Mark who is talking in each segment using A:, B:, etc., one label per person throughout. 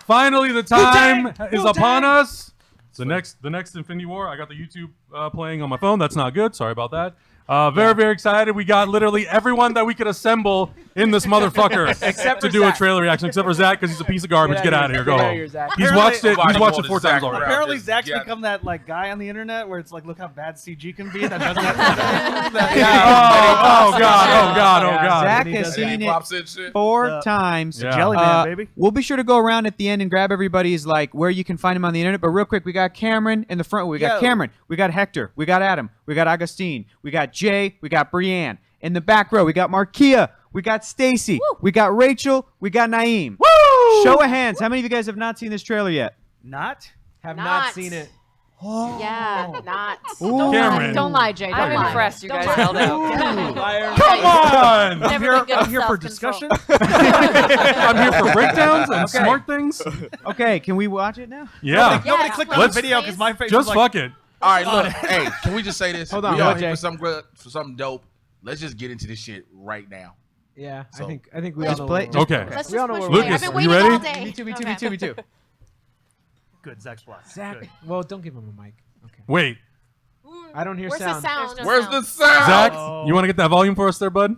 A: Finally, the time is upon us. The next Infinity War. I got the YouTube playing on my phone. That's not good. Sorry about that. Very excited. We got literally everyone that we could assemble in this motherfucker to do
B: Zach.
A: a trailer reaction, except for Zach because he's a piece of garbage. Get out of here. Go home. He's
C: Apparently-
A: watched it. He's watched it
D: Apparently-
A: 4 times already.
C: Apparently, Zach's become that like guy on the internet where it's like, look how bad CG can be. That does that.
A: Oh God.
E: Zach has seen it 4 times.
A: Yeah.
C: Jelly man, baby.
E: We'll be sure to go around at the end and grab everybody's like where you can find him on the internet. But real quick, we got Cameron in the front. We got Cameron. We got Hector. We got Adam. We got Augustine. We got Jay. We got Brienne. In the back row, we got Markia. We got Stacy. We got Rachel. We got Naeem. Woo! Show of hands. How many of you guys have not seen this trailer yet?
B: Have not seen it.
E: Oh.
F: Yeah, not.
A: Cameron.
F: Don't lie, Jay. Don't
G: I'm
F: lie.
G: impressed you
F: Don't
G: guys
F: lie.
G: held out.
A: Come on!
C: I'm here for discussion.
A: I'm here for breakdowns and smart things.
E: Okay, can we watch it now?
A: Yeah.
C: Nobody clicked on the video because my face
A: Just
C: was like,
A: fuck it.
D: All right, look. Hey, can we just say this?
E: Hold on,
D: We all
E: what,
D: here
E: Jay?
D: for something good, for something dope. Let's just get into this shit right now.
B: Yeah,
D: So-
B: I think we all
E: Just
B: know.
E: play.
B: what we're-
A: Okay.
F: Let's
B: We all
F: just
B: know
F: push
B: where
F: play.
A: Lucas,
F: I've been
A: you
F: waiting
A: ready?
F: all day.
E: Me too.
F: Okay.
C: good. Zach's black.
B: Zach.
C: Good.
B: Well, don't give him a mic. Okay.
A: Wait,
B: I don't hear
F: Where's
B: sound.
F: the sound?
D: Where's the sound?
A: Zach,
C: Oh.
A: you want to get that volume for us there, bud?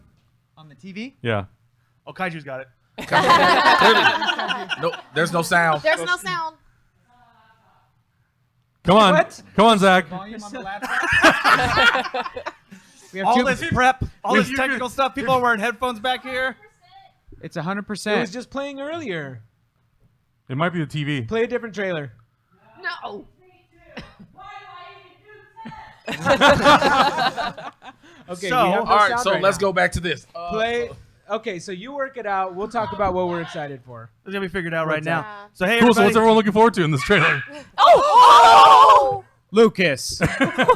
E: On the TV?
A: Yeah.
C: Oh, Kaiju's got it.
D: No, there's no sound.
F: There's no sound.
A: Come on.
B: What?
A: Come on, Zach.
E: Volume on the laptop. We have
C: All
E: two-
C: this prep, all this technical stuff. People are wearing headphones back here.
E: It's
B: It
E: 100%.
B: was just playing earlier.
A: It might be the TV.
B: Play a different trailer.
F: No.
B: Okay.
C: So,
B: we have no
D: All right,
B: sound
D: so
B: right
D: let's
B: now.
D: go back to this.
B: Play. Okay, so you work it out. We'll talk about what we're excited for.
C: It's gonna be figured out right
B: What's
C: now.
F: that?
C: So hey,
A: Cool. So what's
C: everybody,
A: everyone looking forward to in this trailer?
F: Oh!
E: Lucas.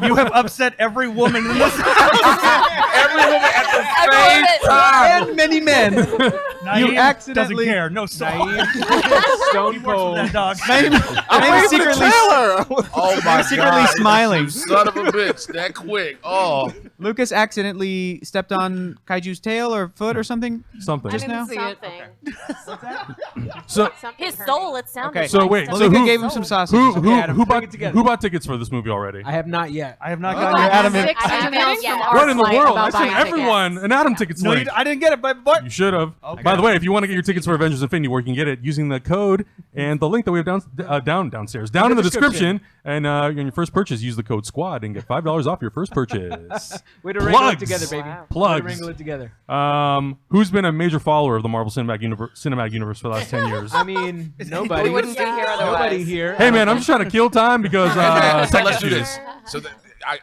C: you have upset every woman in this.
D: Every woman at the same time.
E: And many men.
C: Naeem
E: accidentally-
C: doesn't care. No soul.
B: Stone
C: He works with
B: Cold.
C: that dog.
E: I'm secretly,
D: Oh my
E: secretly
D: God.
E: smiling.
D: You son of a bitch. That quick. Oh.
E: Lucas accidentally stepped on Kaiju's tail or foot or something.
A: Something.
E: Just now?
G: see it.
F: Something.
A: So
F: His soul, it sounded
E: Okay.
F: like
A: So wait,
F: something.
A: so
E: Malika
A: who-
E: gave him some sausage.
A: who
B: Adam,
A: who
B: bring
A: bought
B: it together.
A: who bought tickets for this movie already?
B: I have not yet.
C: I have not
F: Oh,
C: gotten
F: I
C: your
F: have
C: Adam.
F: 6 emails from our
A: What in the
F: flight
A: world? I
F: about
A: sent
F: buying
A: everyone
F: tickets.
A: an Adam tickets
C: No,
A: link.
C: I didn't get it, but
A: You should have.
C: Okay.
A: By the way, if you want to get your tickets for Avengers Infinity War, you can get it using the code and the link that we have downstairs, down in the description. And on your first purchase, use the code SQUAD and get $5 off your first purchase.
B: Way to wrangle it
A: Plugs.
B: together, baby.
G: Wow.
B: Way
A: Plugs.
B: to wrangle it together.
A: Who's been a major follower of the Marvel Cinematic Universe for the last 10 years?
B: I mean,
G: We
B: nobody.
G: wouldn't be here otherwise.
B: Nobody here.
A: Hey man, I'm just trying to kill time because
D: So let's do this. So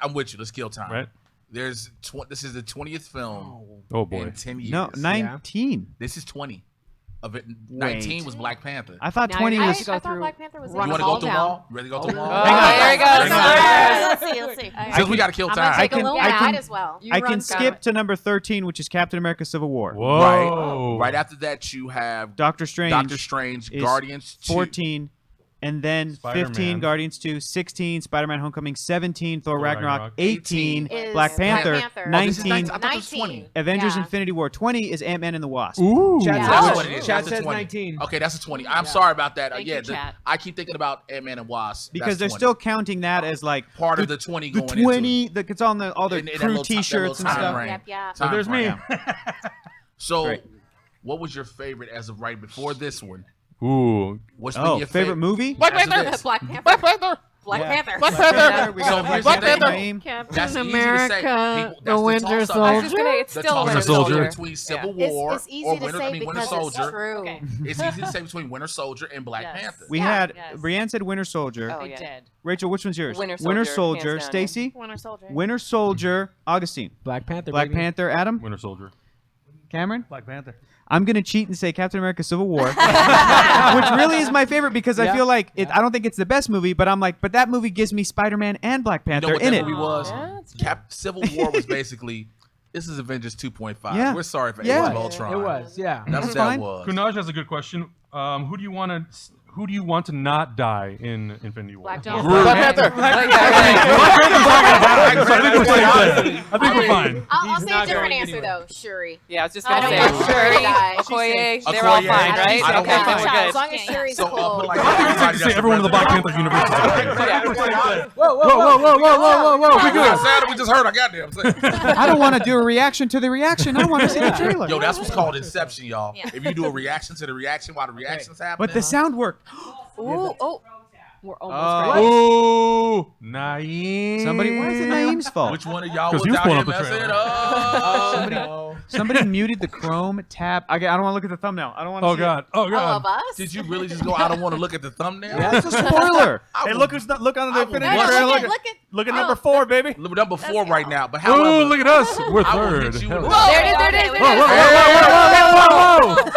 D: I'm with you. Let's kill time.
A: Right?
D: There's this is the 20th film
A: Oh boy.
D: in 10 years.
E: No, 19.
D: This is 20. Of it, 19
E: Wait.
D: was Black Panther.
E: I thought
G: Now
E: 20
G: you
F: I
E: was.
G: have to go
F: thought
G: through-
F: Black Panther was
D: You want to go through them all? You ready to go through them all?
G: Oh, there he goes.
F: Hang on. Let's see. Let's see.
D: Because we got to kill
F: I'm gonna
D: time.
F: take a
E: can-
F: little
E: I
F: guide
E: can-
F: as well.
G: You
E: I
G: run
E: can
G: Scott.
E: skip to number 13, which is Captain America: Civil War.
A: Whoa.
D: Right after that, you have
E: Doctor Strange.
D: Doctor Strange,
E: is
D: Guardians 2.
E: 14, and then
A: Spider-Man.
E: 15 Guardians 2, 16 Spider-Man Homecoming, 17 Thor
A: Thor
E: Ragnarok,
A: Ragnarok.
E: 18
F: Is
E: Black Panther,
F: Black Panther.
D: Oh, this is
E: 19
D: I thought it was 20.
E: Avengers
F: Yeah.
E: Infinity War, 20 is Ant-Man and the Wasp.
A: Ooh.
B: Chat
F: Yeah.
D: That's
B: says,
D: what it is.
B: Chat
D: That's a
B: says
D: 20.
B: 19.
D: Okay, that's a 20. I'm sorry about that.
F: Thank
D: Yeah,
F: you, chat.
D: I keep thinking about Ant-Man and Wasp.
E: Because
D: That's
E: they're
D: 20.
E: still counting that as like
D: part of the 20
E: the
D: going
E: 20,
D: into it.
E: it's on the all the
D: In that
E: crew
D: little ti- that
E: T-shirts and
D: little time
E: stuff.
D: frame.
F: Yep, yeah.
A: So there's me.
D: So,
E: Great.
D: what was your favorite as of right before this one?
A: Ooh.
D: What's been
E: Oh,
D: your
E: favorite movie?
D: Black Panther.
F: Black Panther.
D: Black Panther.
F: Black
E: Yeah.
F: Panther.
D: Black Panther.
E: We got
D: So
E: a
D: here's
E: Black
D: the
E: Panther
D: thing.
E: name.
F: Captain
D: That's easy to say. People, that's
F: the Winter
D: toss-up.
G: I was
F: Soldier.
G: just gonna. It's
D: The
G: still
D: toss-up
G: Winter
A: Soldier.
G: Soldier.
D: between Civil
F: It's,
D: War
F: it's easy
D: or
F: to
D: Winter,
F: say
D: Winter
F: because
D: Soldier.
F: it's true.
G: Okay.
D: It's easy to say between Winter Soldier and Black
F: Yes.
D: Panther.
E: We
F: Yeah,
E: had
F: yes.
E: Brienne said Winter Soldier.
G: Oh,
F: I
G: yeah.
F: did.
E: Rachel, which one's yours?
G: Winter
E: Winter
G: Soldier,
E: Soldier.
G: hands down, yeah.
E: Stacy?
F: Winter Soldier.
E: Winter Soldier. Augustine.
B: Black Panther.
E: Black
B: baby.
E: Panther. Adam.
A: Winter Soldier.
E: Cameron.
C: Black Panther.
E: I'm gonna cheat and say Captain America: Civil War, which really is my favorite because I
B: Yeah.
E: feel like it. I don't think it's the best movie, but I'm like, but that movie gives me Spider-Man and Black
D: You know
E: Panther
D: what
E: in
D: that
E: it.
D: movie was?
G: Yeah, it's
D: Civil War was basically, this is Avengers 2.5.
E: Yeah.
D: We're sorry for
E: Yeah.
D: Age of Ultron.
B: It was, yeah.
D: That's what
E: fine.
D: that was.
A: Kunaj has a good question. Who do you want who do you want to not die in Infinity War?
F: Black John.
G: Black Panther.
A: I think we're fine.
F: I'll say a
B: not
F: different
B: going
F: answer
B: anywhere.
F: though. Shuri.
G: Yeah, I was just
F: I
G: gonna
F: don't
G: say
F: want
G: Shuri,
F: her to
G: Okoye, they're all
D: Okoye,
G: fine, right?
D: I don't
G: Okay,
D: want
G: then
D: her.
G: we're
F: As
G: good.
F: long as Shuri's
D: So
F: cool.
D: put like
A: I think say everyone in the Black Panther universe is okay.
B: Whoa,
A: We
D: We
A: good.
D: sad that we just heard. I got damn saying.
E: I don't want to do a reaction to the reaction. I want to see the trailer.
D: Yo, that's what's called Inception, y'all.
F: Yeah.
D: If you do a reaction to the reaction while the reaction's happening.
E: But the sound worked.
F: Ooh, oh. We're
E: Oh.
F: almost
A: Ooh, Naeem.
E: Somebody, why is it Naeem's fault?
D: Which one of y'all
A: 'Cause
D: was
A: he was
D: out
A: pulling
D: here
A: up the
D: messing
A: trailer.
D: up?
B: no.
E: Somebody muted the Chrome tab. I don't want to look at the thumbnail. I don't want to
A: Oh
E: see
A: God. Oh
F: all of
A: God.
F: us.
D: Did you really just go, I don't want to look at the thumbnail?
E: it. It's a spoiler.
D: I
C: Hey,
D: would-
C: look who's not, look on the
D: I would
C: Infinity
D: watch-
C: trailer.
F: look
C: Look,
F: at
C: look at
F: oh.
C: number 4, baby.
D: Number 4
F: That's
D: right
F: it.
D: now. But
A: Ooh,
D: however,
A: look at us. We're
D: I will
A: third.
D: hit you
A: Hell.
D: with-
F: Whoa,
G: There it is, there it is,
F: okay,
G: there it
A: Whoa,
G: is.
A: whoa, whoa, whoa, whoa, whoa.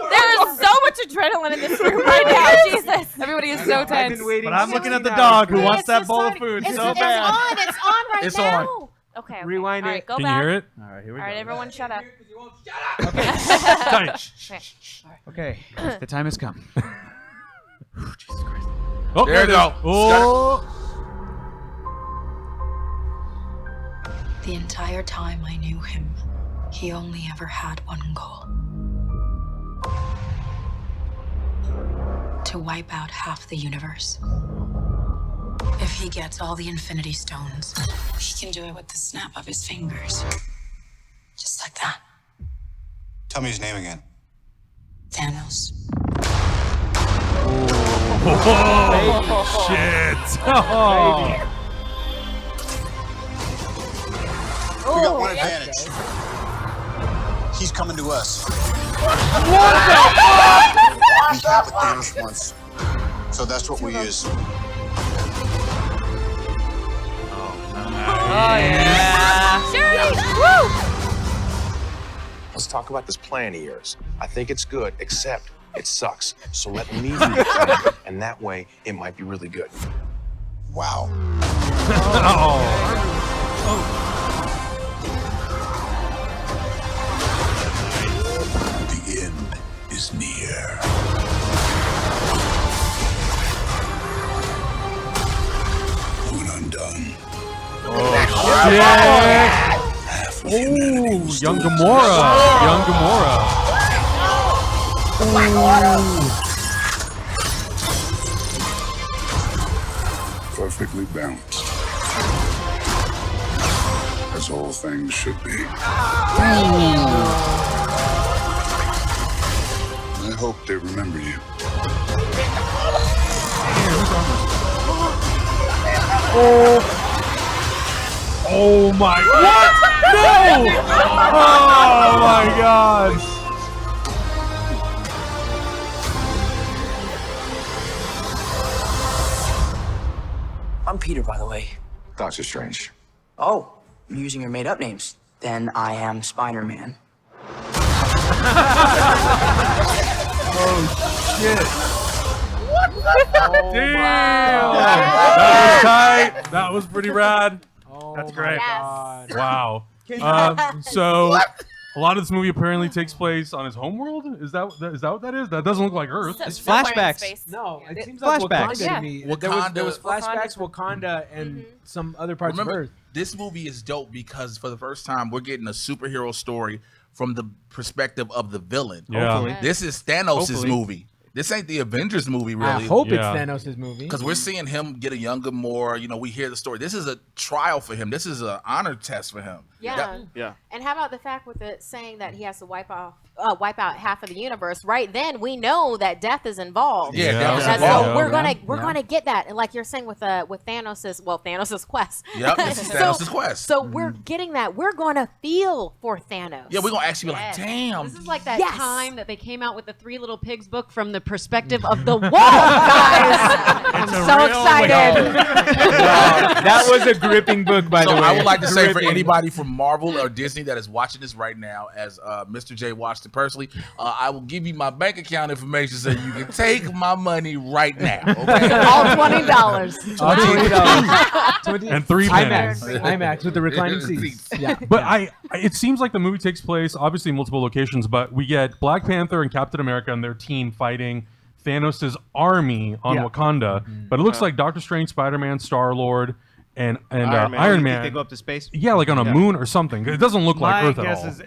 F: There is so much adrenaline in this room right now. Jesus.
G: Everybody is so
B: I've
G: tense.
B: been waiting.
C: But I'm looking at the
B: 16
C: dog who
B: hours.
C: wants
F: It's
C: that
F: just
C: bowl of
F: starting.
C: food
F: It's
C: so
F: on.
C: bad.
F: It's on right
D: It's
F: now.
D: on.
F: Okay.
B: Rewind
F: All
B: it.
F: right, go
A: Can
F: back.
A: you hear it?
C: All right, here we
F: All right,
C: go.
F: everyone, shut up.
A: Tight.
E: Okay, the time has come.
A: Oh,
D: There you
A: it is.
D: go.
A: Oh.
H: The entire time I knew him, he only ever had one goal. To wipe out half the universe. If he gets all the Infinity Stones, he can do it with the snap of his fingers. Just like that.
I: Tell me his name again.
H: Thanos.
A: Shit. Oh.
I: We got one advantage. He's coming to us. We have what Thanos wants, so that's what we use.
G: Oh, yeah.
F: Shuri! Woo!
J: Let's talk about this plan of yours. I think it's good, except it sucks. So let me do the plan, and that way it might be really good.
I: Wow. The end is near. When I'm done, half of humanity will still
A: Young Gamora. Young Gamora.
I: perfectly balanced. As all things should be. I hope they remember you.
A: Oh my. What? No. Oh my God.
K: I'm Peter, by the way.
I: Doctor Strange.
K: Oh, you're using your made-up names. Then I am Spider-Man.
A: Damn. That was tight. That was pretty rad.
B: Oh
C: That's
B: my
C: great.
B: God.
A: Wow. So a lot of this movie apparently takes place on his homeworld. Is that what that is? That doesn't look like Earth.
E: It's
F: Somewhere in
E: flashbacks.
F: space.
B: No, it seems like
E: Flashbacks.
B: Wakanda to me.
D: Yeah.
B: There was flashbacks,
F: Wakanda.
B: Wakanda, and some other parts
D: Remember,
B: of Earth.
D: this movie is dope because for the first time we're getting a superhero story from the perspective of the villain.
A: Yeah.
E: Hopefully.
D: This is Thanos'
E: Hopefully.
D: movie. This ain't the Avengers movie,
B: I
D: really.
B: hope
A: Yeah.
B: it's Thanos' movie.
D: Because we're seeing him get a younger more. You know, we hear the story. This is a trial for him. This is an honor test for him.
F: Yeah.
D: That-
C: Yeah.
F: And how about the fact with it saying that he has to wipe out half of the universe? Right then, we know that death is involved.
D: Yeah,
A: Yeah.
D: that was
F: And
D: involved.
F: so we're
B: Yeah.
F: gonna get that, and like you're saying with Thanos' quest.
D: Yep, this is
F: So-
D: Thanos' quest.
F: So we're getting that. We're gonna feel for Thanos.
D: Yeah, we're gonna actually be like,
F: Yes.
D: damn.
L: This is like that
F: Yes.
L: time that they came out with the Three Little Pigs book from the perspective of the wall, guys. I'm so excited.
B: That was a gripping book, by
D: So
B: the way.
D: I would like to say for
B: Gripping.
D: anybody from Marvel or Disney that is watching this right now, as Mr. J watched person personally. I will give you my bank account information so you can take my money right now. Okay?
L: All $20.
B: All $20.
A: And 3 pennies.
B: IMAX with the reclining seats. Yeah.
A: But it seems like the movie takes place obviously in multiple locations, but we get Black Panther and Captain America and their team fighting Thanos' army on Wakanda. But it looks like Doctor Strange, Spider-Man, Star-Lord, and Iron Man.
E: They go up to space.
A: Yeah, like on a moon or something. It doesn't look like Earth at all.
C: My guess is,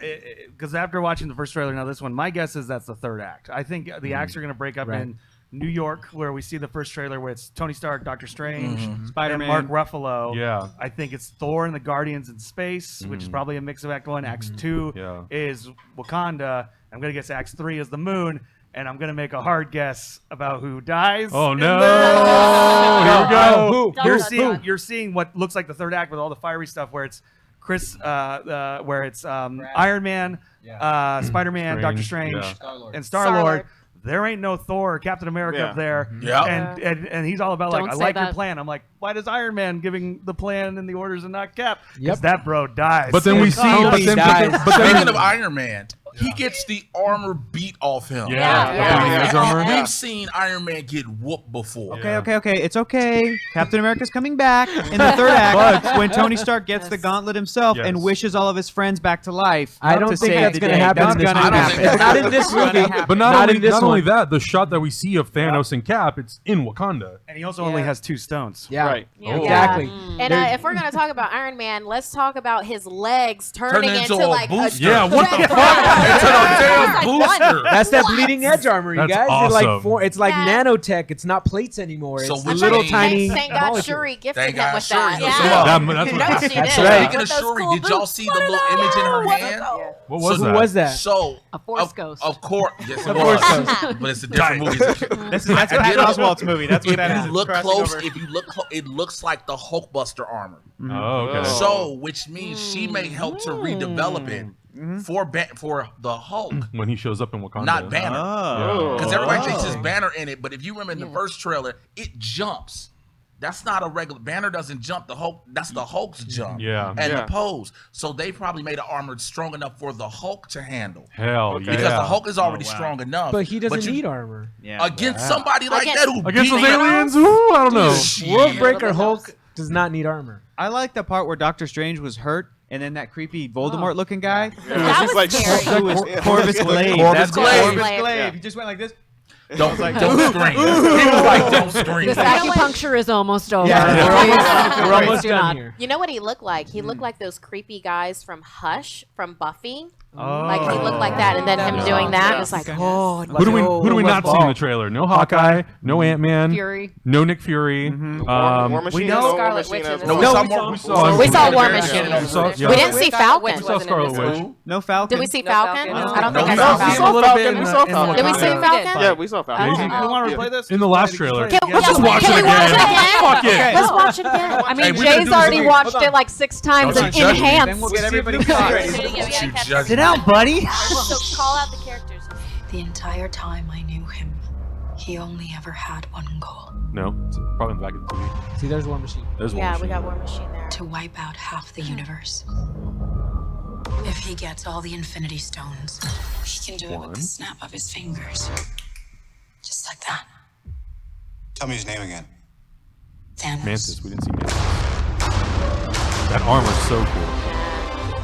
C: because after watching the first trailer, now this one, my guess is that's the third act. I think the acts are going to break up in New York, where we see the first trailer where it's Tony Stark, Doctor Strange,
E: Spider-Man,
C: Mark Ruffalo.
A: Yeah.
C: I think it's Thor and the Guardians in space, which is probably a mix of Act 1. Act 2 is Wakanda. I'm going to guess Act 3 is the moon. And I'm gonna make a hard guess about who dies.
A: Oh no! Here we go.
C: You're seeing what looks like the third act with all the fiery stuff, where it's Iron Man, Spider-Man, Doctor Strange, and Star-Lord. There ain't no Thor or Captain America up there. And he's all about like, I like your plan. I'm like, why does Iron Man giving the plan and the orders and not Cap? Because that bro dies.
A: But then we see.
D: Speaking of Iron Man, he gets the armor beat off him. We've seen Iron Man get whooped before.
E: Okay. It's okay. Captain America's coming back in the third act when Tony Stark gets the gauntlet himself and wishes all of his friends back to life.
B: I don't think that's going to happen. It's not in this movie.
A: But not only that, the shot that we see of Thanos and Cap, it's in Wakanda.
C: And he also only has 2 stones.
B: Yeah.
C: Right.
B: Exactly.
F: And if we're going to talk about Iron Man, let's talk about his legs turning into
D: a
F: like
D: booster.
A: Yeah, what the fuck?
D: It's a damn booster.
B: That's that bleeding edge armor, you guys.
A: Awesome.
B: It's like nanotech. It's not plates anymore.
D: So
B: It's
D: which
B: little
D: means-
B: tiny.
F: Thank God Shuri gifted
D: Thank
F: him
D: God
F: with
D: Shuri
F: that.
D: hooked him up.
A: That's what
F: She did.
D: Speaking
F: With
D: of
F: those
D: Shuri,
F: cool
D: did y'all
F: boots.
D: see the little image in her hand?
A: What was
B: Who
A: that?
B: was that?
D: So
L: A Force Ghost.
D: Of course, yes, it
B: A Force
D: was.
B: Ghost.
D: But it's a different movie.
E: That's Patton Oswalt's movie. That's what
D: If
E: that is.
D: you look
E: Crossing
D: close,
E: over.
D: it looks like the Hulkbuster armor.
A: Oh, okay.
D: So, which means she may help to redevelop it for the Hulk,
A: When he shows up in Wakanda.
D: not Banner.
E: Oh.
D: Because everybody thinks it's Banner in it, but if you remember in the first trailer, it jumps. That's not a regular Banner doesn't jump. The Hulk, that's the Hulk's jump.
A: Yeah.
D: And the pose. So they probably made an armor strong enough for the Hulk to handle.
A: Hell yeah.
D: Because the Hulk is already strong enough.
B: But he doesn't need armor.
D: Against somebody like that who
A: Against
D: beat
A: those aliens? Ooh, I don't know.
B: Worldbreaker Hulk does not need armor.
E: I like the part where Doctor Strange was hurt, and then that creepy Voldemort-looking guy.
F: That was scary.
E: Who was Corvus Glaive.
D: Corvus Glaive.
E: Corvus Glaive. He just went like this.
D: Don't scream. He was like, don't scream.
L: This acupuncture is almost over.
B: We're almost done here.
F: You know what he looked like? He looked like those creepy guys from Hush, from Buffy.
C: Oh.
F: Like he looked like that, and then him doing that was like, oh.
A: Who do we not see in the trailer? No Hawkeye, no Ant-Man,
L: Fury.
A: no Nick Fury.
I: War Machine.
C: we know
F: Scarlet Witch is
D: No,
F: we saw War Machine. We didn't see Falcon.
A: We saw Scarlet Witch.
E: No Falcon.
F: Did we see Falcon? I don't think
D: No
F: I saw
D: Falcon.
F: Falcon.
C: a little bit in the
F: Did we see Falcon?
I: Yeah, we saw Falcon.
A: Amazing.
C: You want to replay this?
A: In the last trailer.
F: Let's
A: just watch it again. Fuck it.
F: Let's watch it again.
L: I mean,
D: Hey, we gotta
L: Jay's
D: do
L: already
D: this
L: watched it like 6 times
D: Don't
L: and
D: you judge me.
E: Then
L: enhanced.
E: we'll get everybody
C: Sit down, buddy.
F: So call out the characters.
H: The entire time I knew him, he only ever had one goal:
A: No, it's probably in the back of the TV.
B: See, there's War Machine.
A: There's
F: Yeah,
A: one.
F: we got War Machine there.
H: to wipe out half the universe. If he gets all the Infinity Stones, he can do it with the snap of his fingers. Just like that.
I: Tell me his name again.
H: Thanos.
A: Mantis. We didn't see Mantis. That armor's so cool.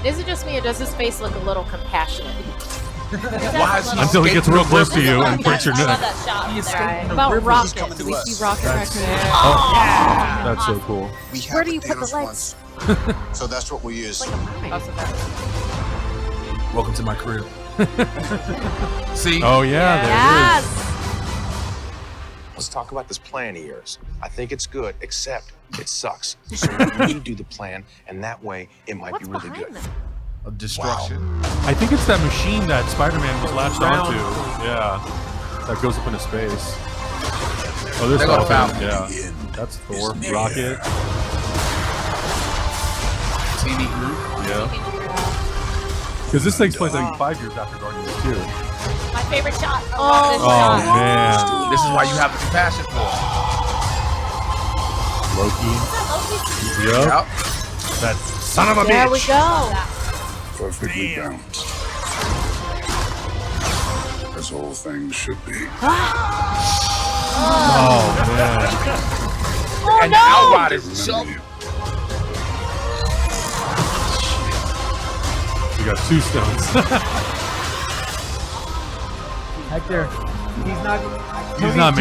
F: Is it just me, or does his face look a little compassionate?
D: Why is he
A: Until he gets real close to you and breaks your
F: I love
A: neck.
F: that shot.
D: He's
F: Right.
D: escaping
L: About
D: the river.
L: Rocket.
I: coming
L: Do
I: to
L: we
I: us.
L: see Rocket Raccoon?
A: That's so cool.
I: We have
F: Where do you
I: what
F: put the
I: Thanos
F: legs?
I: wants. So that's what we use.
F: Like a mermaid.
D: Welcome to my crib. See?
A: Oh yeah, there it is.
F: Yes.
J: Let's talk about this plan of yours. I think it's good, except it sucks. So let me do the plan, and that way it might
F: What's
J: be really
F: behind
J: good.
F: them?
D: Of destruction.
A: I think it's that machine that Spider-Man was latched onto. Yeah, that goes up into space. Oh, there's
D: There goes
A: Falcon.
D: Falcon.
A: Yeah, that's Thor. Rocket.
D: TV group.
A: Yeah. Because this takes place, I think, 5 years after Guardians 2.
F: My favorite shot.
A: Oh man,
D: This is why you have the compassion for
A: Loki.
D: it.
A: Yep.
D: Yep.
A: That son of a
F: There
A: bitch.
F: we go.
I: Perfectly balanced.
M: as all things should be.
A: Oh man.
F: Oh
D: And
F: no!
D: the Outriders jump.
A: You got 2 stones.
B: Hector, he's not.
A: Tony's not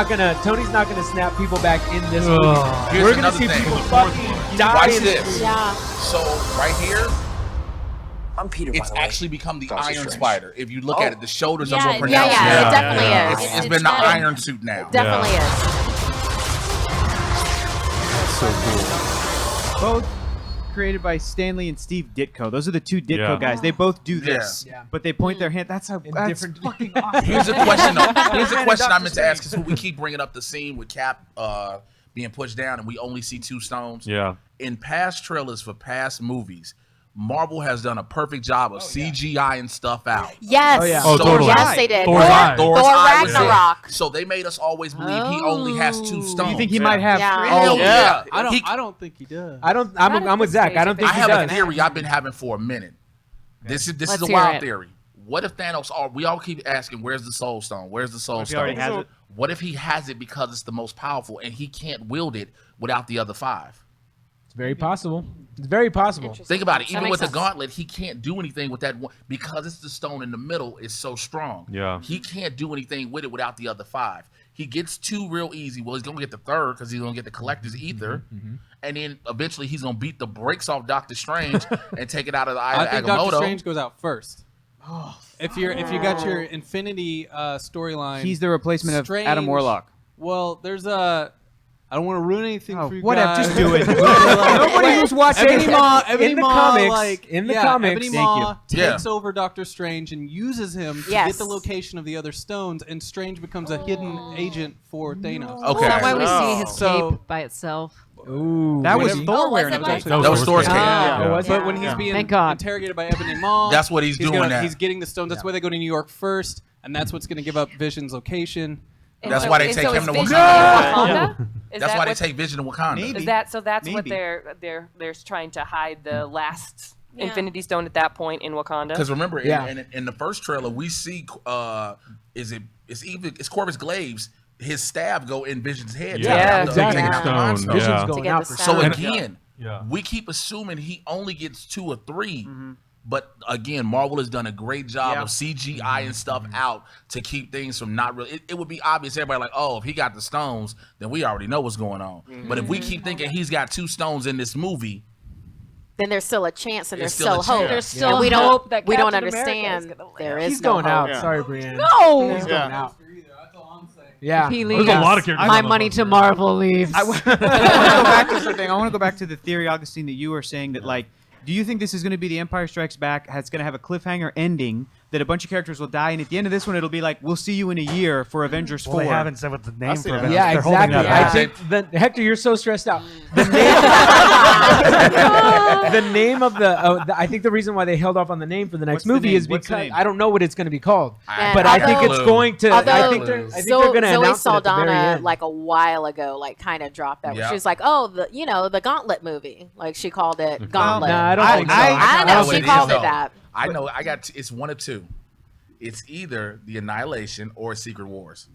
A: making it.
B: Tony's not gonna snap people back in this
A: Ugh.
B: movie.
D: Here's
B: We're gonna
D: another
B: see
D: thing.
B: people fucking die.
D: Watch
B: in
D: this.
F: Yeah.
D: So right here,
K: I'm Peter,
D: it's
K: by the way.
D: actually become the
K: Doctor
D: Iron
K: Strange.
D: Spider. If you look at it, the shoulders are
F: Yeah,
D: more
F: yeah,
D: pronounced.
F: yeah,
A: Yeah,
F: it definitely
A: yeah.
F: is.
D: It's been the Iron Suit now.
F: Definitely is.
A: So cool.
E: Both created by Stanley and Steve Ditko. Those are the 2 Ditko
A: Yeah.
E: guys. They both do this,
B: Yeah.
E: but they point their hand. That's
B: different-
E: fucking awesome.
D: Here's a question. Here's a
E: Man,
D: question I
E: Doctor
D: meant to ask because we keep bringing up the scene with Cap being pushed down, and we only see 2 stones.
A: Yeah.
D: In past trailers for past movies, Marvel has done a perfect job of CGI-ing stuff out.
F: Yes.
B: Oh, yeah.
A: Oh, totally.
F: Yes, they did.
A: Thor's eye.
D: Thor's eye was it.
F: Ragnarok.
D: So they made us always believe he only has 2 stones.
E: You think he might have?
F: Yeah.
D: Hell
G: Yeah.
D: yeah.
N: I don't think he does.
B: I'm with Zach. I don't think
D: I
B: he
D: have
B: does.
D: a theory I've been having for a minute. This is
F: Let's
D: a
F: hear
D: wild
F: it.
D: theory. What if Thanos? We all keep asking, "Where's the Soul Stone? Where's the Soul
E: If he already
D: Stone?"
E: has it.
D: What if he has it because it's the most powerful and he can't wield it without the other 5?
B: It's very possible. It's very possible.
D: Think about it.
F: That
D: Even
F: makes
D: with the
F: sense.
D: gauntlet, he can't do anything with that one because it's the stone in the middle is so strong.
A: Yeah.
D: He can't do anything with it without the other 5. He gets 2 real easy. Well, he's gonna get the 3rd because he's gonna get the Collector's Ether, and then eventually he's gonna beat the brakes off Doctor Strange and take it out of the eye
N: I
D: of
N: think
D: Agamotto.
N: Doctor Strange goes out first. If you got your Infinity storyline,
E: He's the replacement of
N: Strange-
E: Adam Warlock.
N: Well, there's a. I don't want to ruin anything for you
E: whatever,
N: guys.
E: just do it.
B: Nobody who's watching
N: Ebony Maw, Ebony
B: in the
N: Maw,
B: comics.
N: like,
B: In the
N: yeah,
B: comics,
N: Ebony
E: Thank
N: Maw
E: you.
N: takes
D: Yeah.
N: over Doctor Strange and uses him to
F: Yes.
N: get the location of the other stones, and Strange becomes a hidden agent for Thanos.
D: Okay.
L: Is that why we
G: Oh.
L: see his
N: So-
L: cape by itself?
B: Ooh,
E: That was
N: Whenever-
E: Thor
F: Oh,
E: wearing
F: was
E: it.
F: it like-
D: That was Thor's cape.
N: Yeah.
B: Oh, was it?
N: But when he's being
L: Thank God.
N: interrogated by Ebony Maw,
D: That's what he's doing
N: gonna-
D: now.
N: He's getting the stones. That's why they go to New York first, and that's what's going to give up Vision's location.
D: That's why they
G: And
D: take
G: so
D: him
G: is
D: to
G: Vision
D: Wakanda.
G: in Wakanda? Is
D: That's
G: that
D: why they
G: what-
D: take Vision to Wakanda.
E: Maybe.
G: Is that so? That's what
E: Maybe.
G: they're trying to hide the last
F: Yeah.
G: Infinity Stone at that point in Wakanda.
D: Because remember,
B: Yeah.
D: in the first trailer, we see it's Corvus Glaives. His stab go in Vision's head.
G: Yeah,
D: to
B: exactly.
D: take out the Mind
A: Stone,
D: Stone.
A: yeah.
B: going
F: To get
B: out
F: the
B: for
D: So
F: sound.
D: again,
A: Yeah.
D: we keep assuming he only gets 2 or 3. But again, Marvel has done a great job of CGI and stuff out to keep things from not really. It would be obvious. Everybody like, oh, if he got the stones, then we already know what's going on. But if we keep thinking he's got 2 stones in this movie,
F: Then there's still a chance, and
D: There's
F: there's still
D: still a
F: hope.
D: chance.
L: There's still
F: And we
L: hope
F: don't.
G: that
F: We don't
G: Captain America is
F: understand.
G: gonna live.
F: There is
B: He's
F: no
B: going
F: hope.
B: out.
E: Yeah.
B: Sorry, Brienne.
L: No.
B: He's going out.
N: That's all I'm saying.
B: Yeah.
L: He
A: There's
L: leaves.
A: a lot of characters.
L: My
A: on the
L: money
A: poster.
L: to Marvel leaves.
E: I want to go back to something. I want to go back to the theory, Augustine, that you were saying that, like, do you think this is going to be The Empire Strikes Back? It's going to have a cliffhanger ending that a bunch of characters will die, and at the end of this one, it'll be like, we'll see you in a year for Avengers 4.
C: Well, they haven't said what the name for Avengers.
B: Yeah,
C: They're holding
B: exactly.
C: that
B: I
C: back.
B: think Hector, you're so stressed out. The name of the I think the reason why they held off on the name for the next
E: What's the
B: movie
E: name?
B: is
E: What's the
B: because
E: name?
B: I don't know what it's going to be called,
D: I
B: but
D: have
B: I think
D: no
B: it's
D: clue.
B: going to.
F: Although
B: I think they're going to announce it
F: Zoe
B: at the very
F: Saldana,
B: end.
F: like a while ago, like kind of dropped that.
D: Yeah.
F: She was like, "Oh, the Gauntlet movie." Like she called it Gauntlet.
B: No, I don't think so.
F: I know
D: what
F: she
D: it
F: called
D: is,
F: it
D: though.
F: that.
D: I know. It's one of 2. It's either the Annihilation or Secret Wars.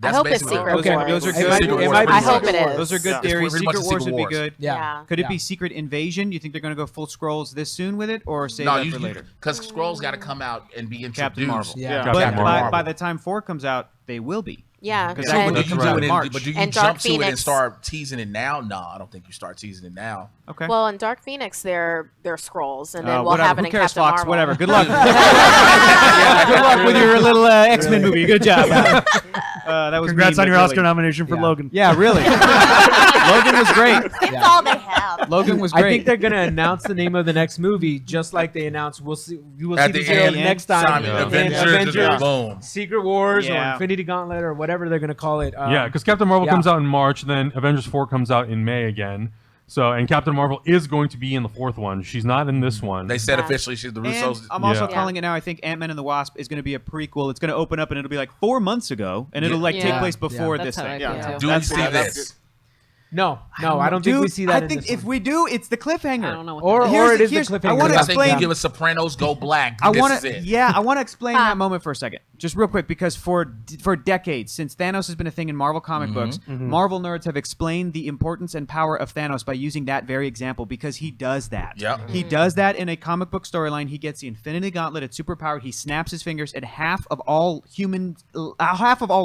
F: I hope it's
D: basically-
F: Secret
E: Those are,
F: Wars.
E: those are
B: It
E: good.
B: might be- it might be
F: I hope
B: Secret
F: it
B: Wars.
F: is.
E: Those are good
D: Yeah.
E: theories.
D: It's pretty much
E: Secret
D: a
E: Wars
D: Secret
E: would be
D: Wars.
E: good.
B: Yeah.
E: Could it
B: Yeah.
E: be Secret Invasion? Do you think they're going to go full Skrulls this soon with it, or save that for later?
D: Because Skrulls got to come out and be introduced.
E: Captain Marvel.
B: Yeah.
A: Captain
E: But
A: Marvel.
E: by the time 4 comes out, they will be.
F: Yeah,
E: Because
F: and-
E: that
D: But
E: one
D: do you
E: comes
D: do
E: out
D: it
E: in
D: in,
E: March.
D: but do you
F: And
D: jump
F: Dark
D: to it and
F: Phoenix.
D: start teasing it now? No, I don't think you start teasing it now.
E: Okay.
F: Well, in Dark Phoenix, they're scrolls, and then we'll
E: whatever.
F: have it
E: Who
F: in
E: cares,
F: Captain
E: Fox?
F: Marvel.
E: Whatever. Good luck. Good luck with your little X-Men movie. Good job. That was
C: Congrats
E: mean,
C: on your
E: but
C: Oscar
E: really.
C: nomination for
B: Yeah.
C: Logan.
E: Yeah, really. Logan was great.
F: That's all they have.
E: Logan was
B: I
E: great.
B: think they're going to announce the name of the next movie just like they announced. You will see
D: At
B: the
D: the
B: zero
D: end,
B: next time.
D: Simon,
B: And
D: Avengers, boom.
B: Secret Wars,
E: Yeah.
B: or Infinity Gauntlet, or whatever they're going to call it.
A: Yeah, because Captain Marvel
B: yeah.
A: comes out in March, then Avengers 4 comes out in May again. So, and Captain Marvel is going to be in the 4th one. She's not in this one.
D: They said
F: Yeah.
D: officially she's the
E: And
D: Russos.
E: I'm also
A: Yeah.
E: calling it now. I think Ant-Man and the Wasp is going to be a prequel. It's going to open up and it'll be like 4 months ago, and it'll like take
L: Yeah.
E: place before
L: That's
E: this
L: how
E: thing.
L: I feel, too.
D: Do we
E: That's
D: see
E: good.
D: this?
B: No, I don't think we see that.
E: I think if we do, it's the cliffhanger. I
L: don't know.
B: Or it is the cliffhanger.
E: I want to
D: I think
E: explain.
D: you give us Sopranos Go Black.
E: I
D: want to.
E: Yeah, I want to explain that moment for a second, just real quick, because for decades, since Thanos has been a thing in Marvel comic books, Marvel nerds have explained the importance and power of Thanos by using that very example, because he does that.
D: Yep.
E: He does that in a comic book storyline. He gets the Infinity Gauntlet. It's superpowered. He snaps his fingers, and half of all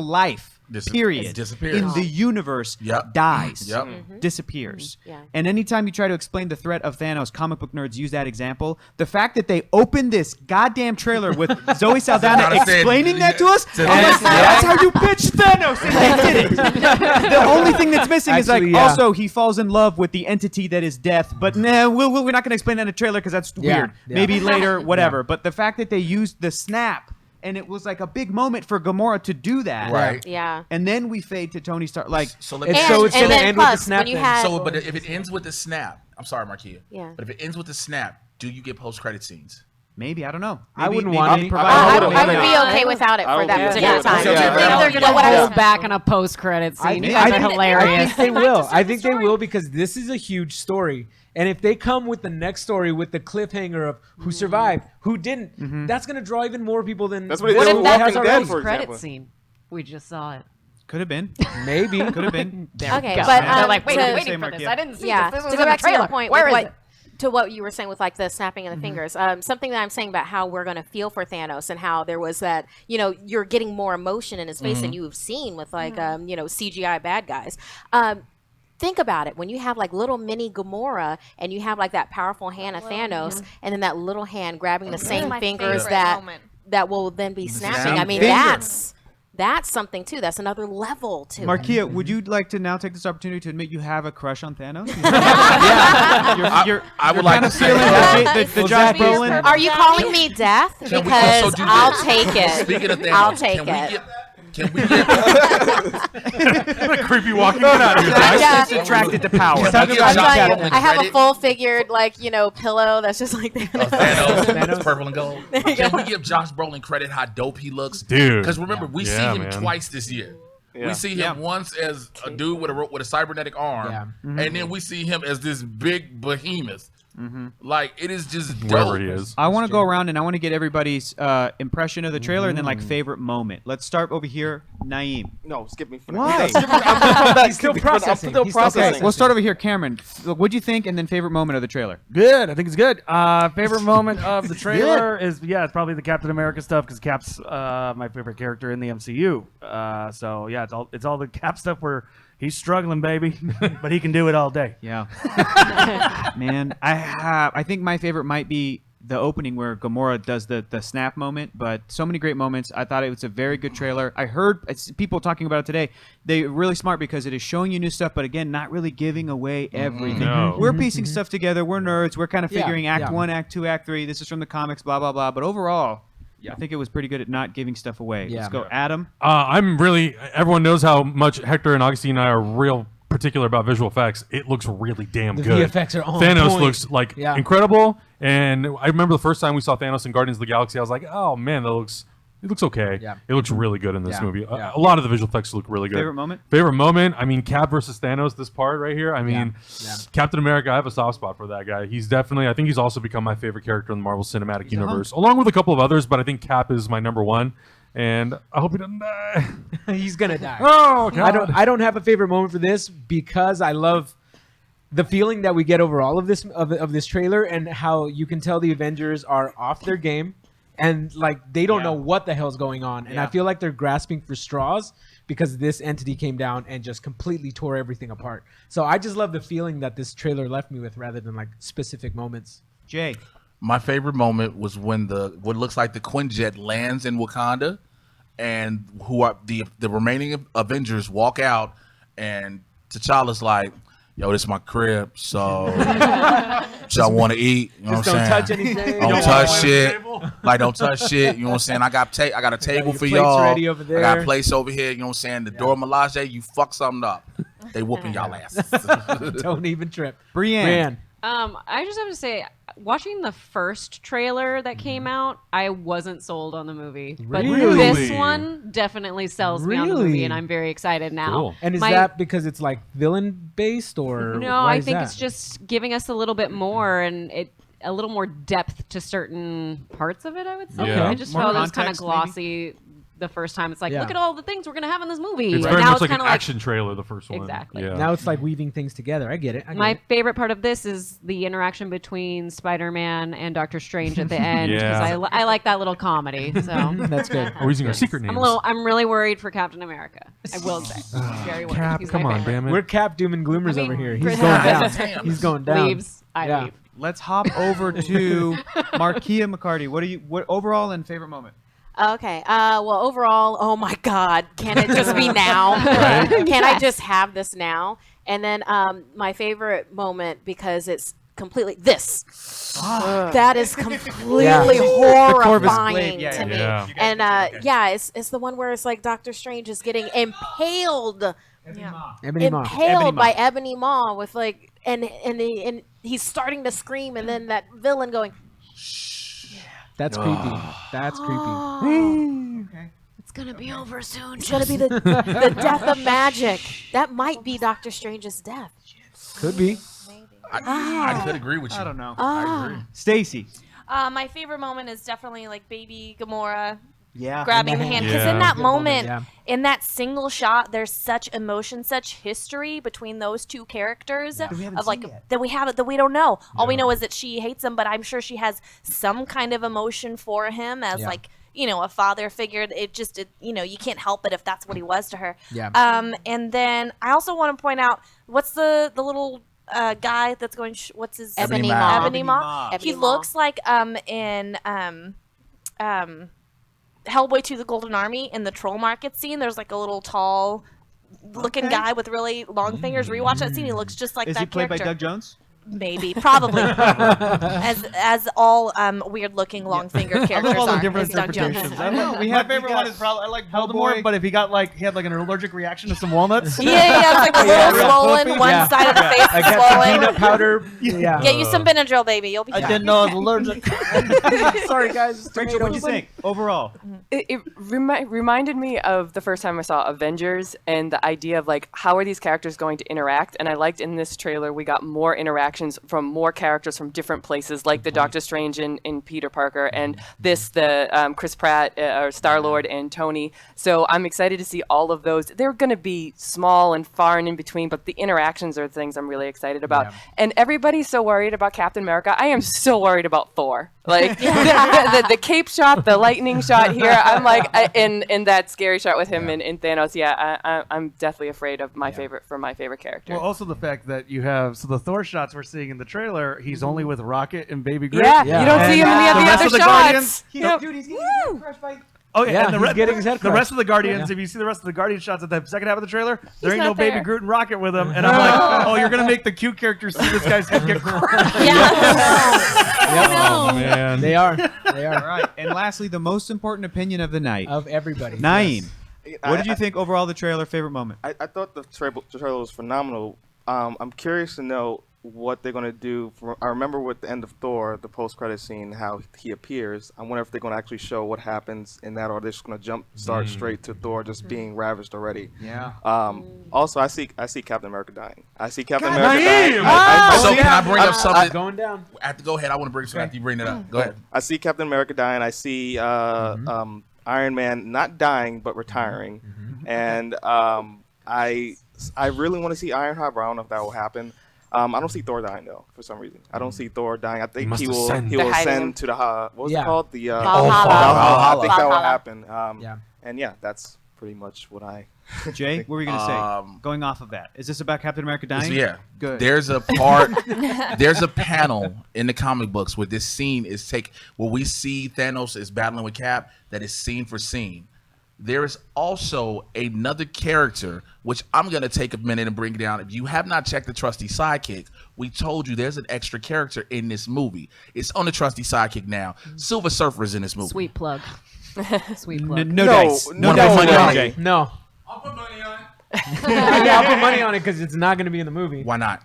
E: life. Period.
D: Disappears.
E: In the universe, dies, disappears.
F: Yeah.
E: And anytime you try to explain the threat of Thanos, comic book nerds use that example. The fact that they opened this goddamn trailer with Zoe Saldana explaining that to us, I'm like, that's how you pitch Thanos, and they did it. The only thing that's missing is also he falls in love with the entity that is death. But nah, we're not going to explain that in a trailer because that's weird.
B: Yeah.
E: Maybe later, whatever. But the fact that they used the snap. And it was like a big moment for Gamora to do that.
D: Right.
F: Yeah.
E: And then we fade to Tony Stark. Like,
D: So
B: it's going to end with the snap.
D: But if it ends with the snap, I'm sorry, Markia.
F: Yeah.
D: But if it ends with the snap, do you get post-credit scenes?
E: maybe, I don't know.
B: I
E: Maybe,
B: wouldn't want it.
F: I would be okay without it for that particular time.
L: I think they're going to hold back on a post-credit scene. You guys are hilarious.
B: I think they will. I think they will because this is a huge story. And if they come with the next story with the cliffhanger of who survived, who didn't, that's going to draw even more people than
L: What if that's a post-credit scene? We just saw it.
E: Could have been.
B: Maybe.
E: Could have been.
F: Okay,
L: but
F: they're
L: like, waiting for this. I didn't see this. This was
F: to go
L: in the
F: back to your
L: trailer.
F: point,
L: Where is it?
F: to what you were saying with like the snapping of the fingers, something that I'm saying about how we're going to feel for Thanos and how there was that, you're getting more emotion in his face than you've seen with like, CGI bad guys. Think about it. When you have like little mini Gamora and you have like that powerful hand of Thanos and then that little hand grabbing the same fingers that will then be snapping. I mean, that's something too. That's another level to
E: Markia, would you like to now take this opportunity to admit you have a crush on Thanos?
D: I would like to say
E: the Josh Brolin.
F: Are you calling me death? Because I'll take it.
D: Speaking of Thanos,
F: I'll take it.
D: Can we get
A: creepy walking? Get out of here, guys.
E: It's attracted to power.
F: I have a full figured pillow that's just like
D: Thanos, purple and gold. Can we give Josh Brolin credit how dope he looks,
A: dude?
D: Because remember, we see him twice this year. Yeah. We see him once as a dude with a cybernetic arm, and then we see him as this big behemoth. Like, it is just
A: wherever
D: dope.
A: he is.
E: I want to go around and I want to get everybody's impression of the trailer and then like favorite moment. Let's start over here, Naeem.
M: No, skip me.
E: Why?
B: He's still processing.
E: Okay, we'll start over here, Cameron. What'd you think? And then favorite moment of the trailer.
C: Good. I think it's good. Favorite moment of the trailer is it's probably the Captain America stuff because Cap's my favorite character in the MCU. So yeah, it's all the Cap stuff where he's struggling, baby, but he can do it all day.
E: Yeah. Man, I think my favorite might be the opening where Gamora does the snap moment, but so many great moments. I thought it was a very good trailer. I heard people talking about it today. They're really smart because it is showing you new stuff, but again, not really giving away everything.
A: No.
E: We're piecing stuff together. We're nerds. We're kind of figuring Act 1, Act 2, Act 3. This is from the comics, blah, blah, blah. But overall, I think it was pretty good at not giving stuff away. Let's go, Adam.
A: Everyone knows how much Hector and Augustine and I are real particular about visual effects. It looks really damn good.
B: The VFX are on
A: Thanos
B: point.
A: looks like incredible. And I remember the first time we saw Thanos in Guardians of the Galaxy, I was like, oh man, it looks okay. Yeah. It looks really good in this movie. A lot of the visual effects look really good.
E: Favorite moment?
A: Favorite moment? I mean, Cap versus Thanos, this part right here. I mean, Captain America, I have a soft spot for that guy. He's definitely, I think he's also become my favorite character in the Marvel Cinematic Universe, along with a couple of others, but I think Cap is my number one. And I hope he doesn't die.
B: He's gonna die.
A: Oh God.
B: I don't have a favorite moment for this because I love the feeling that we get over all of this of this trailer and how you can tell the Avengers are off their game and like they don't know what the hell's going on. And I feel like they're grasping for straws because this entity came down and just completely tore everything apart. So I just love the feeling that this trailer left me with rather than like specific moments.
E: Jay.
D: My favorite moment was when what looks like the Quinjet lands in Wakanda, and who are the remaining Avengers walk out, and T'Challa's like, "Yo, this is my crib, so y'all want to eat? You know what I'm saying?
B: Don't touch anything.
D: Don't touch shit. Like, don't touch shit. You know what I'm saying? I got a table for y'all.
B: Ready over there.
D: I got a place over here. You know what I'm saying? The Dora Milaje, you fuck something up, they whooping y'all asses.
B: Don't even trip.
E: Brienne.
L: I just have to say, watching the first trailer that came out, I wasn't sold on the movie. But
B: Really?
L: this one definitely sells me on the movie,
B: Really?
L: and I'm very excited now.
A: Cool.
B: And is that because it's like villain based or
L: No,
B: why
L: I
B: is
L: think
B: that?
L: it's just giving us a little bit more and a little more depth to certain parts of it, I would say.
A: Yeah.
L: I just
E: More
L: felt it was kind of
E: context,
L: glossy the first time. It's like,
B: Yeah.
L: look at all the things we're going to have in this movie.
A: It's
L: And
A: very
L: now
A: much like an
L: kinda
A: action trailer, the first one.
L: Exactly.
A: Yeah.
B: Now it's like weaving things together. I get it. I get
L: My
B: it.
L: favorite part of this is the interaction between Spider-Man and Doctor Strange at the end because
A: Yeah.
L: I like that little comedy. So
B: That's good.
A: We're using our secret names.
L: I'm really worried for Captain America. I will say, very worried.
A: Cap,
L: He's
A: come
L: my
A: on,
L: favorite.
A: damn it.
B: We're Cap Doom and Gloomers
L: I mean,
B: over here. He's
L: Chris
B: going
L: Evans
B: down. He's going down.
L: leaves. I leave.
E: Let's hop over to Markeia McCarty. What overall and favorite moment?
F: Okay. Well, overall, oh my God, can it just be now?
A: Right?
F: Can I just have this now? And then my favorite moment because it's completely this. That is completely horrifying
E: Yeah,
F: to me.
A: yeah.
F: And it's the one where it's like Doctor Strange is getting impaled.
B: Ebony Maw.
F: Impaled by Ebony Maw with like and he's starting to scream and then that villain going
B: That's creepy. That's creepy.
E: Okay.
F: it's gonna be over soon. It's gonna be the death of magic. That might be Doctor Strange's death.
B: Could be.
D: I could agree with you.
E: I don't know.
D: I agree.
E: Stacy.
M: My favorite moment is definitely like baby Gamora
E: Yeah.
M: grabbing the hand because
A: Yeah.
M: in that
B: Good
M: moment,
B: moment,
M: in that single shot, there's such emotion, such history between those two characters
E: we haven't
M: of like
E: seen yet.
M: that we don't know. All we know is that she hates him, but I'm sure she has some kind of emotion for him as like a father figure. You can't help it if that's what he was to her.
B: Yeah.
M: And then I also want to point out what's the little guy that's going. What's his
F: Ebony
M: name?
F: Maw.
M: Ebony Maw.
F: Ebony
M: He
F: Maw.
M: looks like in Hellboy 2: The Golden Army in the troll market scene. There's like a little tall looking guy with really long fingers. Rewatch that scene. He looks just like
E: Is
M: that
E: he played
M: character.
E: by Doug Jones?
M: Maybe, probably. as all weird looking long fingered
C: I
M: characters
C: love all the
M: are.
C: different
M: It's Doug Jones.
C: interpretations. I love,
E: We
C: my
E: have-
C: favorite
E: we
C: one
E: got
C: is probably I like
E: Hellboy.
C: Voldemort, but if he had like an allergic reaction to some walnuts.
M: Yeah, it's like a little swollen. One side of the face
B: I
M: is
B: got some
M: swollen.
B: peanut powder. Yeah.
M: Get you some Benadryl, baby. You'll be
C: I
M: fine.
C: didn't know I was allergic.
B: Sorry, guys.
E: Rachel, what'd you think overall?
G: It reminded me of the first time I saw Avengers and the idea of like how are these characters going to interact, and I liked in this trailer we got more interactions from more characters from different places, like the Doctor Strange and Peter Parker, and the Chris Pratt or Star-Lord and Tony. So I'm excited to see all of those. They're going to be small and far and in between, but the interactions are things I'm really excited about.
B: Yeah.
G: And everybody's so worried about Captain America. I am so worried about Thor. Like the cape shot, the lightning shot here. I'm like, in that scary shot with him and Thanos. Yeah, I'm definitely afraid of my favorite character.
C: Well, also the fact that you have the Thor shots we're seeing in the trailer. He's only with Rocket and Baby Groot.
G: Yeah,
B: Yeah.
G: you don't see him in
C: the
G: the
C: rest
G: other
C: of the
G: shots.
C: Guardians-
G: Yep.
E: Dude, he's getting crushed by.
C: Oh yeah,
B: Yeah,
C: and
B: he's getting his head
C: the rest of the
B: crushed.
C: Guardians.
B: Yeah.
C: If you see the rest of the Guardian shots at the second half of the trailer, there ain't
M: not
C: no Baby
M: there.
C: Groot and Rocket with him, and I'm like, oh, you're gonna make the cute characters see this guy's head get crushed.
A: Oh, man.
B: They are. They
E: All
B: are.
E: right. And lastly, the most important opinion of the night.
B: Of everybody.
E: Naeem.
B: Yes.
E: What did you think overall of the trailer? Favorite moment?
O: I thought the trailer was phenomenal. I'm curious to know what they're going to do. I remember with the end of Thor, the post-credit scene, how he appears. I wonder if they're going to actually show what happens in that, or they're just going to start straight to Thor just being ravaged already.
E: Yeah.
O: Also, I see Captain America dying. I see Captain
A: God,
O: America
A: Naeem!
O: dying.
D: So can I bring up something?
B: Going down.
D: Go ahead. I want to bring something after you bring it up. Go ahead.
O: I see Captain America dying. I see Iron Man not dying but retiring, and I really want to see Ironheart, but I don't know if that will happen. I don't see Thor dying though, for some reason. I don't see Thor dying. I think he will ascend to the what was it called? The
F: Valhalla.
O: I think that will
F: Valhalla.
O: happen.
B: Yeah.
O: And yeah, that's pretty much what I.
E: Jay, what were you going to say? Going off of that. Is this about Captain America dying?
D: Yeah.
E: Good.
D: There's a panel in the comic books where this scene is where we see Thanos is battling with Cap, that is scene for scene. There is also another character, which I'm going to take a minute and bring down. If you have not checked the Trusty Sidekick, we told you there's an extra character in this movie. It's on the Trusty Sidekick now. Silver Surfer's in this movie.
L: Sweet plug. Sweet plug.
E: No dice.
O: No
E: dice.
O: money on it.
B: No.
D: I'll put money on it.
B: Yeah, I'll put money on it because it's not going to be in the movie.
D: Why not?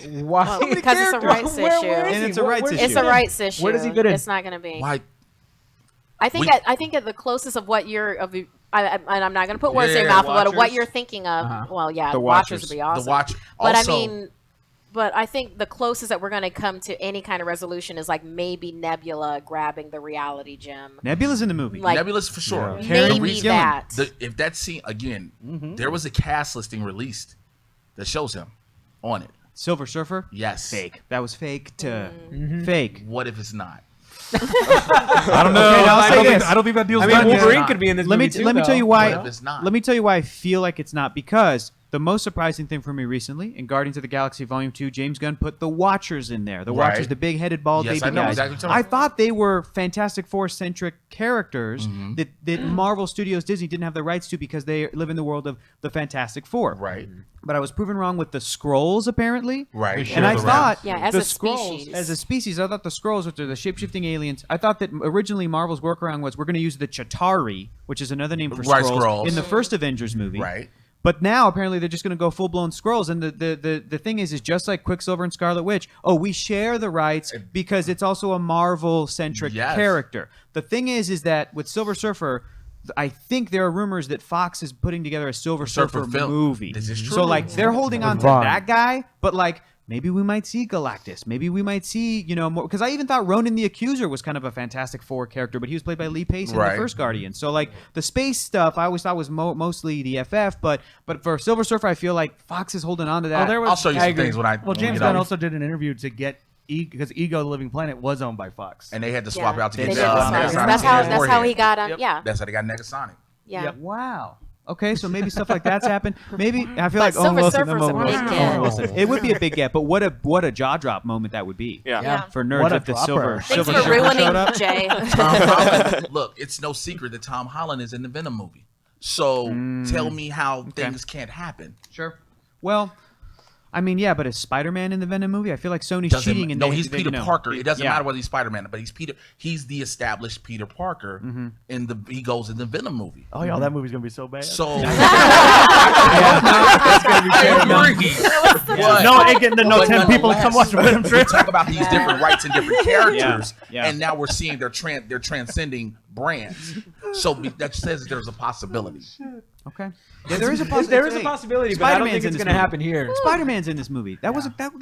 B: Why?
F: Well, because it's a rights issue.
E: And it's a rights issue.
F: It's a rights issue.
B: Where does he fit in?
F: It's not going to be.
D: Why?
F: I think at the closest of what you're and I'm not going to put words in your mouth, but what you're thinking of. Well, yeah,
E: The
F: Watchers
E: Watchers.
F: would be awesome.
D: The Watch.
F: But
D: Also,
F: I mean, but I think the closest that we're going to come to any kind of resolution is like maybe Nebula grabbing the reality gem.
E: Nebula's in the movie.
F: Like,
D: Nebula's for sure.
F: Maybe that.
D: If that scene again, there was a cast listing released that shows him on it.
E: Silver Surfer?
D: Yes.
E: Fake. That was fake to fake.
D: What if it's not?
A: I don't know.
E: Okay, I'll say this.
A: I don't think that deal's
B: I mean,
A: done yet.
B: Wolverine could be in this movie too.
E: Let me tell you
D: What
E: why.
D: if it's not?
E: Let me tell you why I feel like it's not, because the most surprising thing for me recently in Guardians of the Galaxy Volume 2, James Gunn put the Watchers in there. The
D: Right.
E: Watchers, the big-headed, bald
D: Yes,
E: baby
D: I know
E: guys.
D: exactly what you're
E: I
D: talking
E: thought they were Fantastic Four-centric characters that Marvel Studios, Disney didn't have the rights to because they live in the world of the Fantastic Four.
D: Right.
E: But I was proven wrong with the Skrulls, apparently.
D: Right.
E: And I
A: the
E: thought
F: as
E: the
F: a
E: Skrulls,
F: species.
E: as a species, I thought the Skrulls, which are the shape-shifting aliens, I thought that originally Marvel's workaround was we're going to use the Chitauri, which is another name for
D: Right,
E: Skrulls,
D: Skrulls.
E: in the first Avengers movie.
D: Right.
E: But now apparently they're just going to go full-blown Skrulls, and the thing is just like Quicksilver and Scarlet Witch. Oh, we share the rights because it's also a Marvel-centric
D: Yes.
E: character. The thing is that with Silver Surfer, I think there are rumors that Fox is putting together a Silver Surfer
D: film.
E: movie.
D: This is
E: So
D: true.
E: like they're holding on to
B: Vaughn.
E: that guy, but like maybe we might see Galactus. Maybe we might see, more, because I even thought Ronan the Accuser was kind of a Fantastic Four character, but he was played by Lee Pace in the
D: Right.
E: first Guardian. So like the space stuff, I always thought was mostly the FF, but for Silver Surfer, I feel like Fox is holding on to that.
C: there was-
D: I'll show you
C: I
D: some
C: agree.
D: things when I.
C: Well, James
D: get
C: Gunn
D: out.
C: also did an interview to get because Ego the Living Planet was owned by Fox.
D: And they had to swap it out to
F: They
D: get
F: did the swap.
D: Negasonic
F: That's
D: in his
F: how
D: forehead.
F: he got
C: Yep.
F: yeah.
D: That's how they got Negasonic.
F: Yeah.
E: Wow. Okay, so maybe stuff like that's happened. Maybe I feel
F: But
E: like
F: Silver
E: Wilson,
F: Surfer's a
E: Owen
F: big
E: Wilson,
F: get.
E: Owen Wilson. It would be a big get, but what a jaw drop moment that would be.
O: Yeah.
E: For nerds
C: What a
E: if the
C: dropper.
F: Thanks
E: Silver
F: for
E: Surfer showed
F: ruining
E: up.
F: Jay.
D: Tom Holland, look, it's no secret that Tom Holland is in the Venom movie. So tell me how things can't happen.
E: Sure. Well, I mean, yeah, but is Spider-Man in the Venom movie? I feel like Sony's
D: Doesn't-
E: cheating. And
D: no,
E: they-
D: he's
E: they,
D: Peter Parker. It doesn't
E: yeah.
D: matter whether he's Spider-Man, but he's Peter. He's the established Peter Parker. He goes in the Venom movie.
C: Oh yeah, that movie's gonna be so bad.
D: So
C: I
D: agree.
C: No, it ain't getting to know
D: But
C: 10 people to come watch
D: nonetheless,
C: Venom
D: we
C: trailer.
D: talk about these different rights and different characters,
E: Yeah.
D: and now we're seeing they're transcending brands. So that says that there's a possibility.
E: Okay. Yeah, there is a
B: possibility, but I don't think it's going to happen here.
E: Spider-Man's in this movie. That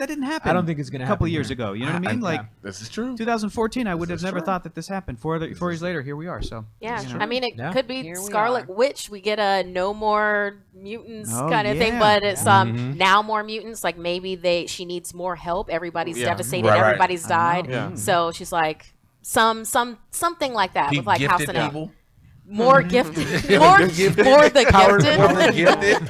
E: didn't happen.
B: I don't think it's going to
E: a
B: happen
E: couple years
B: here.
E: ago. You know what I mean? Like
D: This is true.
E: 2014, I would have never thought that this happened. 4 years later, here we are. So
F: Yeah,
E: you know.
F: I mean, it
B: Yeah.
F: could be
G: Here we
F: Scarlet
G: are.
F: Witch. We get a no more mutants
E: Oh,
F: kind of thing,
E: yeah.
F: but it's now more mutants. Like maybe she needs more help. Everybody's devastated.
D: Right, right.
F: Everybody's died.
O: Yeah.
F: So she's like something like that with like House
D: Gifted
F: and
D: people.
F: more gifted, more the gifted,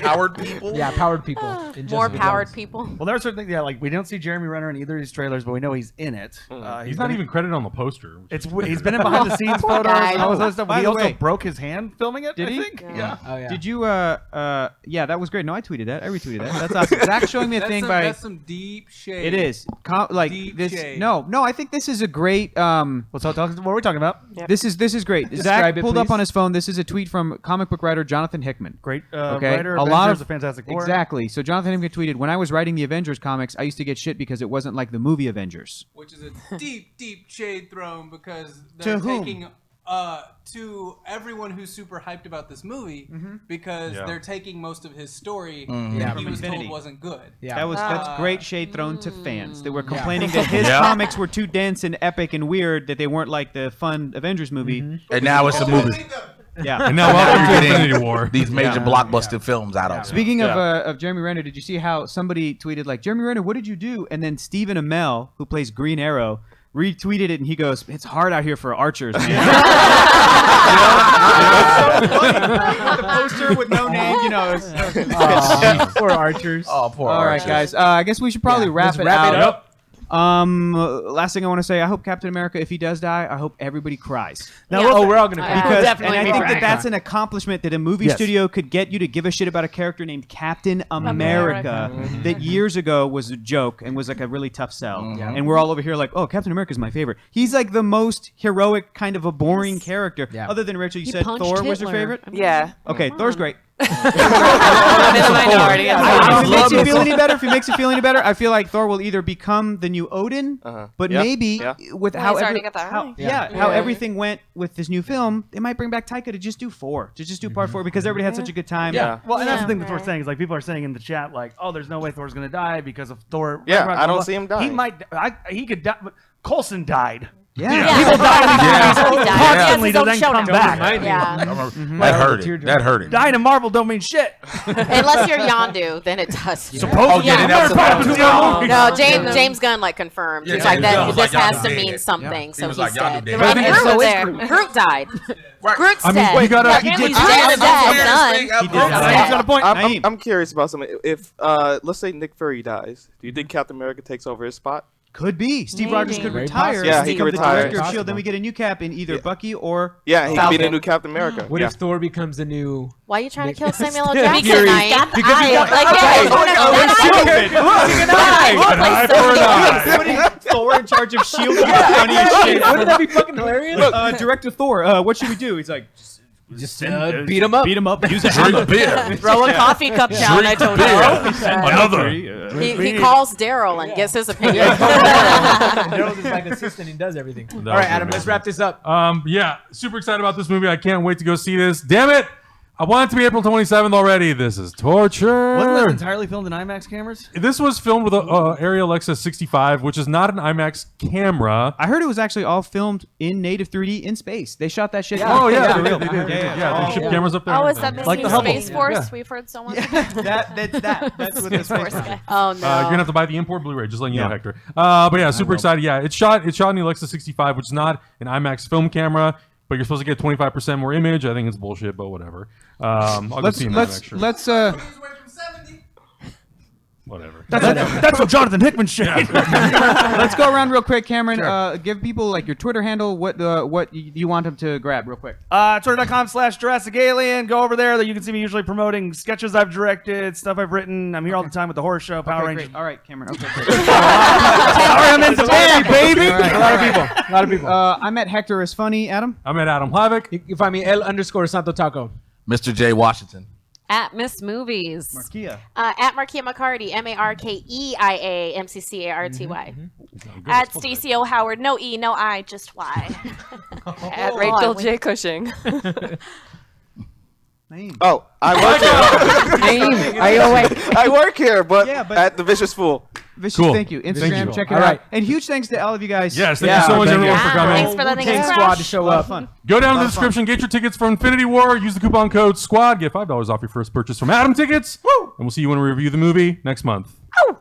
D: Powered people.
B: Yeah, powered people. in
F: more
B: Jessica
F: powered
B: Jones.
F: people.
C: Well, there are certain things. Yeah, like we don't see Jeremy Renner in either of these trailers, but we know he's in it.
A: He's not even credited on the poster.
C: He's been in behind the scenes photos
F: guy.
C: and all this other stuff.
E: By
C: He
E: the
C: also
E: way-
C: broke his hand filming it.
E: Did
C: I
E: he?
C: think.
F: Yeah.
B: Oh yeah.
E: Did you? Yeah, that was great. No, I tweeted that. I retweeted that. That's awesome. Zach's showing me a thing by.
N: That's some deep shade.
E: It is like
N: Deep
E: this.
N: shade.
E: No. I think this is a great.
C: What are we talking about?
E: This is great. Zach
B: Describe it,
E: pulled up
B: please.
E: on his phone. This is a tweet from comic book writer Jonathan Hickman.
C: Great
E: Okay,
C: writer.
E: a lot of
C: the Fantastic Four.
E: Exactly. So Jonathan Hickman tweeted, "When I was writing the Avengers comics, I used to get shit because it wasn't like the movie Avengers."
N: Which is a deep shade thrown because
E: To
N: they're
E: whom?
N: taking to everyone who's super hyped about this movie because they're taking most of his story that he was
E: Infinity.
N: told wasn't good.
B: Yeah.
E: That's great shade thrown to fans. They were complaining that his comics were too dense and epic and weird, that they weren't like the fun Avengers movie.
D: And now it's a movie.
E: Yeah.
A: And now welcome to Infinity War.
D: These major blockbuster films out of it.
E: Speaking of Jeremy Renner, did you see how somebody tweeted like, "Jeremy Renner, what did you do?" And then Stephen Amell, who plays Green Arrow, retweeted it and he goes, "It's hard out here for archers, man." It's so funny. The poster with no name,
B: Poor archers.
D: Oh, poor
E: All right,
D: Archers.
E: guys. I guess we should probably wrap
B: let's
E: it
B: wrap
E: out.
B: it up.
E: Last thing I want to say, I hope Captain America, if he does die, I hope everybody cries.
C: Now,
F: Yeah.
B: Oh, we're all gonna cry.
E: Because,
G: definitely
E: and I
G: be
E: think
G: crying.
E: that's an accomplishment that a movie
C: Yes.
E: studio could get you to give a shit about a character named Captain America that years ago was a joke and was like a really tough sell. And we're all over here like, oh, Captain America's my favorite. He's like the most heroic, kind of a boring character.
B: Yeah.
E: Other than Rachel, you
L: He
E: said
L: punched
E: Thor was your
L: Hitler.
E: favorite?
L: I mean,
G: Yeah.
E: Okay, Thor's great.
G: I'm in the minority.
E: If it makes you feel any better, I feel like Thor will either become the new Odin, but maybe with how everything went with this new film, they might bring back Taika to just do part 4 because everybody had such a good time.
C: Yeah. Well, and that's the thing that we're saying is like people are saying in the chat like, oh, there's no way Thor's gonna die because of Thor.
O: Yeah, I don't see him dying.
C: He might. He could die. But Coulson died.
E: Yeah.
C: People die constantly to then
M: Don't
C: come
M: show
C: back.
D: That hurt it. That hurt it.
C: Dying in Marvel don't mean shit.
F: Unless you're Yondu, then it does.
C: Supposedly,
F: No, James Gunn like confirmed. He's like that. This has to mean something. So he's dead. Groot died. Groot's dead.
A: You gotta.
F: He's dead.
C: He's got a point.
O: I'm curious about something. If let's say Nick Fury dies, do you think Captain America takes over his spot?
E: Could be. Steve Rogers could retire.
O: Yeah, he could retire.
E: The director of S.H.I.E.L.D. Then we get a new Cap in either Bucky or
O: he could be the new Captain America.
B: What if Thor becomes the new?
F: Why are you trying to kill Samuel L. Jackson?
B: Because he got
E: Thor in charge of S.H.I.E.L.D. Funny as shit.
B: Wouldn't that be fucking hilarious?
E: Director Thor, what should we do? He's like,
B: just beat him up.
E: Beat him up. Use a
D: Drink beer.
F: Throw a coffee cup down. I told you.
D: Another.
F: He calls Daryl and gets his opinion.
B: Daryl's his like assistant. He does everything. All right, Adam, let's wrap this up.
A: Yeah, super excited about this movie. I can't wait to go see this. Damn it! I want it to be April 27th already. This is torture.
C: Wasn't this entirely filmed in IMAX cameras?
A: This was filmed with a Arri Alexa 65, which is not an IMAX camera.
E: I heard it was actually all filmed in native 3D in space. They shot that shit.
A: Oh yeah,
E: for real.
A: they did. They shipped cameras up there.
M: Oh, is that
C: Like the
M: Space
C: Hubble.
M: Force? We've heard so much.
E: That's what
M: Space Force guy.
F: Oh no.
A: You're gonna have to buy the import Blu-ray, just letting you know, Hector. But yeah, super excited. Yeah, it's shot in the Alexa 65, which is not an IMAX film camera, but you're supposed to get 25% more image. I think it's bullshit, but whatever.
E: Let's
A: whatever.
C: That's what Jonathan Hickman said.
E: Let's go around real quick, Cameron. Sure. Give people like your Twitter handle. What you want them to grab real quick?
C: Twitter.com/Jurassic Alien. Go over there. That you can see me usually promoting sketches I've directed, stuff I've written. I'm here all the time with the horror show, Power Rangers.
E: All right, Cameron. Okay.
C: Sorry, I'm in today, baby.
B: Right. A lot of people.
E: I'm at Hector is funny. Adam.
A: I'm at Adam Hlavik.
B: You can find me L_Santo Taco.
D: Mr. J. Washington.
L: At Miss Movies.
E: Markia.
F: At Markia McCarty, MARKEIA MCCARTY.
M: At Stacey O. Howard, no E, no I, just Y.
G: At Rachel J. Cushing.
O: Oh, I work here, but at the Vicious Fool.
E: Vicious,
A: cool.
E: Thank you. Instagram,
A: Thank you.
E: check it out. And huge thanks to all of you guys.
A: Yes, thank you so much, everyone, for coming.
M: Thanks for letting us
B: Squad to show up.
E: Fun.
A: Go down to the description, get your tickets for Infinity War, use the coupon code SQUAD, get $5 off your first purchase from Adam Tickets, and we'll see you when we review the movie next month.
M: Oh.